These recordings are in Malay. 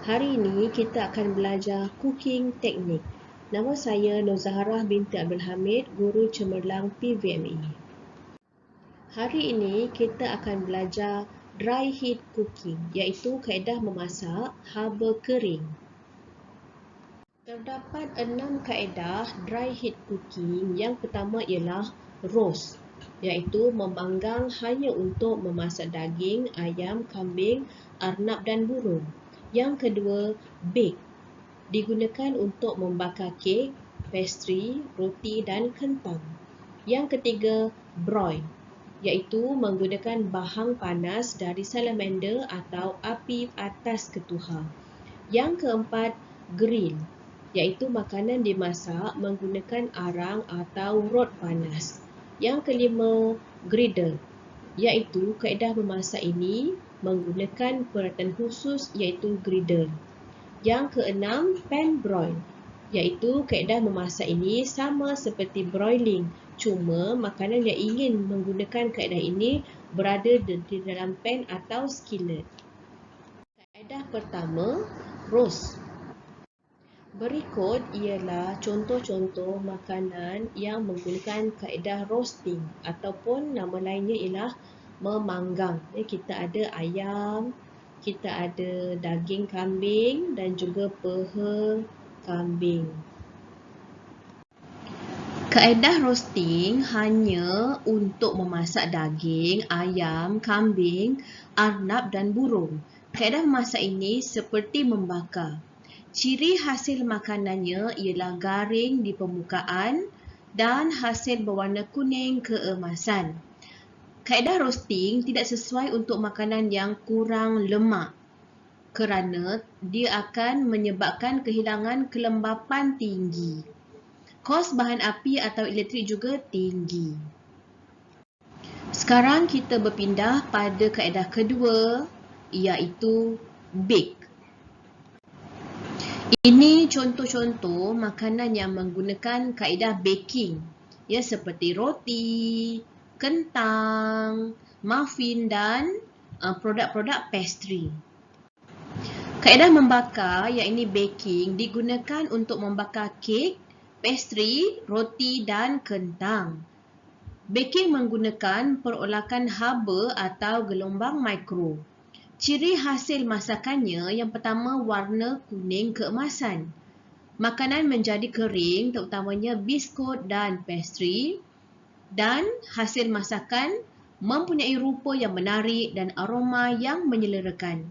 Hari ini kita akan belajar cooking teknik. Nama saya Nur Zaharah binti Abdul Hamid, Guru Cemerlang PVME. Hari ini kita akan belajar dry heat cooking, iaitu kaedah memasak haba kering. Terdapat 6 kaedah dry heat cooking. Yang pertama ialah roast, iaitu memanggang hanya untuk memasak daging, ayam, kambing, arnab dan burung. Yang kedua, bake, digunakan untuk membakar kek, pastry, roti dan kentang. Yang ketiga, broil, iaitu menggunakan bahang panas dari salamander atau api atas ketuha. Yang keempat, grill, iaitu makanan dimasak menggunakan arang atau rot panas. Yang kelima, griddle, iaitu kaedah memasak ini menggunakan peralatan khusus iaitu griddle. Yang keenam, pan broil, iaitu kaedah memasak ini sama seperti broiling, cuma makanan yang ingin menggunakan kaedah ini berada di dalam pan atau skillet. Kaedah pertama, roast. Berikut ialah contoh-contoh makanan yang menggunakan kaedah roasting ataupun nama lainnya ialah memanggang. Kita ada ayam, kita ada daging kambing dan juga peha kambing. Kaedah roasting hanya untuk memasak daging, ayam, kambing, arnab dan burung. Kaedah memasak ini seperti membakar. Ciri hasil makanannya ialah garing di permukaan dan hasil berwarna kuning keemasan. Kaedah roasting tidak sesuai untuk makanan yang kurang lemak kerana dia akan menyebabkan kehilangan kelembapan tinggi. Kos bahan api atau elektrik juga tinggi. Sekarang kita berpindah pada kaedah kedua, iaitu bake. Ini contoh-contoh makanan yang menggunakan kaedah baking, ya, seperti roti, kentang, muffin dan produk-produk pastry. Kaedah membakar, iaitu baking, digunakan untuk membakar kek, pastry, roti dan kentang. Baking menggunakan perolakan haba atau gelombang mikro. Ciri hasil masakannya yang pertama warna kuning keemasan. Makanan menjadi kering, terutamanya biskut dan pastry, dan hasil masakan mempunyai rupa yang menarik dan aroma yang menyelerakan.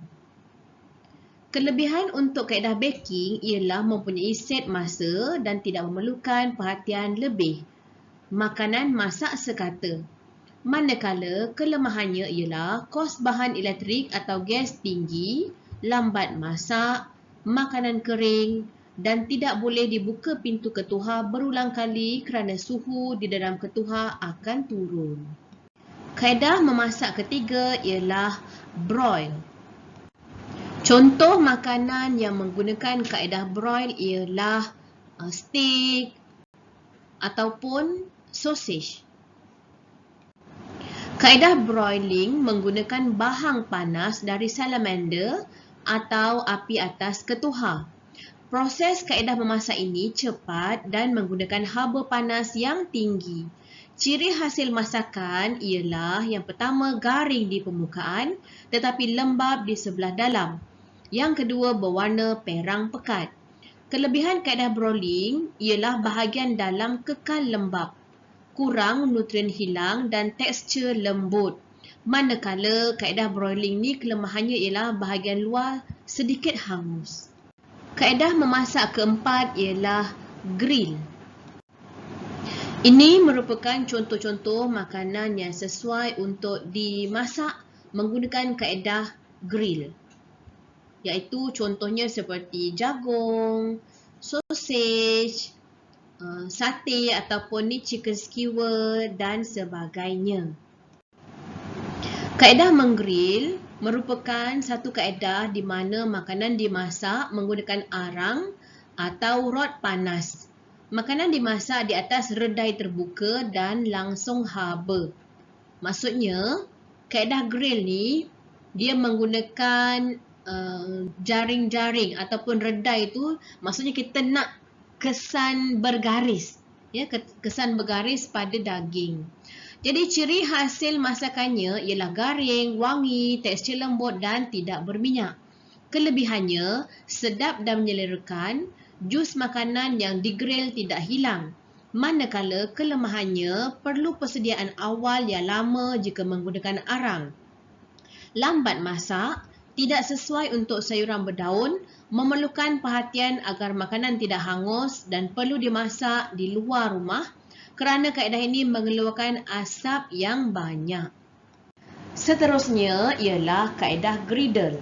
Kelebihan untuk kaedah baking ialah mempunyai set masa dan tidak memerlukan perhatian lebih. Makanan masak sekata. Manakala kelemahannya ialah kos bahan elektrik atau gas tinggi, lambat masak, makanan kering dan tidak boleh dibuka pintu ketuha berulang kali kerana suhu di dalam ketuha akan turun. Kaedah memasak ketiga ialah broil. Contoh makanan yang menggunakan kaedah broil ialah steak ataupun sausage. Kaedah broiling menggunakan bahang panas dari salamander atau api atas ketuha. Proses kaedah memasak ini cepat dan menggunakan haba panas yang tinggi. Ciri hasil masakan ialah yang pertama garing di permukaan tetapi lembab di sebelah dalam. Yang kedua berwarna perang pekat. Kelebihan kaedah broiling ialah bahagian dalam kekal lembab, kurang nutrien hilang dan tekstur lembut. Manakala kaedah broiling ni kelemahannya ialah bahagian luar sedikit hangus. Kaedah memasak keempat ialah grill. Ini merupakan contoh-contoh makanan yang sesuai untuk dimasak menggunakan kaedah grill, iaitu contohnya seperti jagung, sausage, sate ataupun ni chicken skewer dan sebagainya. Kaedah menggrill merupakan satu kaedah di mana makanan dimasak menggunakan arang atau rot panas. Makanan dimasak di atas redai terbuka dan langsung haba. Maksudnya, kaedah grill ni dia menggunakan jaring-jaring ataupun redai itu maksudnya kita nak kesan bergaris, ya, kesan bergaris pada daging. Jadi ciri hasil masakannya ialah garing, wangi, tekstur lembut dan tidak berminyak. Kelebihannya sedap dan menyelerakan, jus makanan yang digrill tidak hilang. Manakala kelemahannya perlu persediaan awal yang lama jika menggunakan arang. Lambat masak, tidak sesuai untuk sayuran berdaun, memerlukan perhatian agar makanan tidak hangus dan perlu dimasak di luar rumah kerana kaedah ini mengeluarkan asap yang banyak. Seterusnya ialah kaedah griddle.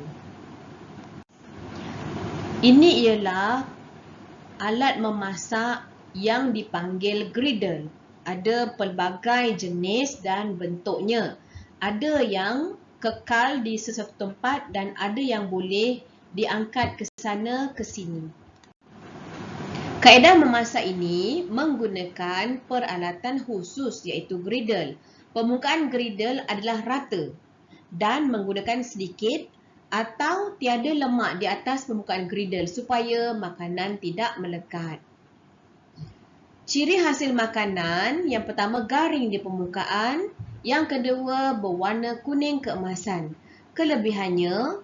Ini ialah alat memasak yang dipanggil griddle. Ada pelbagai jenis dan bentuknya. Ada yang kekal di sesuatu tempat dan ada yang boleh diangkat ke sana ke sini. Kaedah memasak ini menggunakan peralatan khusus iaitu griddle. Permukaan griddle adalah rata dan menggunakan sedikit atau tiada lemak di atas permukaan griddle supaya makanan tidak melekat. Ciri hasil makanan yang pertama garing di permukaan, yang kedua berwarna kuning keemasan. Kelebihannya,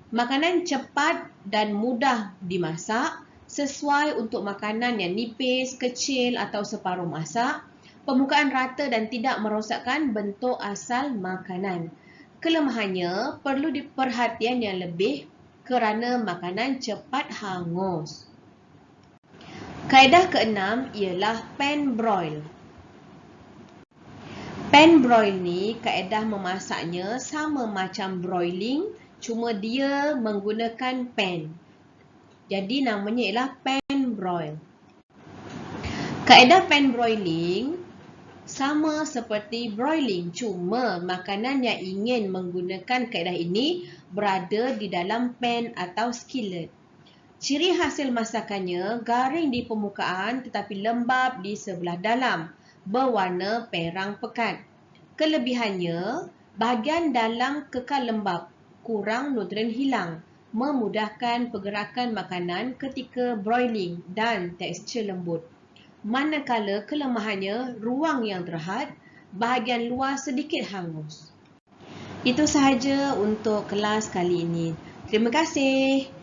makanan cepat dan mudah dimasak sesuai untuk makanan yang nipis, kecil atau separuh masak. Permukaan rata dan tidak merosakkan bentuk asal makanan. Kelemahannya perlu diperhatian yang lebih kerana makanan cepat hangus. Kaedah keenam ialah pan broil. Pan broil ni kaedah memasaknya sama macam broiling, cuma dia menggunakan pan. Jadi namanya ialah pan broil. Kaedah pan broiling sama seperti broiling, cuma makanan yang ingin menggunakan kaedah ini berada di dalam pan atau skillet. Ciri hasil masakannya garing di permukaan tetapi lembab di sebelah dalam, berwarna perang pekat. Kelebihannya, bahagian dalam kekal lembab, kurang nutrien hilang, memudahkan pergerakan makanan ketika broiling dan tekstur lembut. Manakala kelemahannya, ruang yang terhad, bahagian luar sedikit hangus. Itu sahaja untuk kelas kali ini. Terima kasih.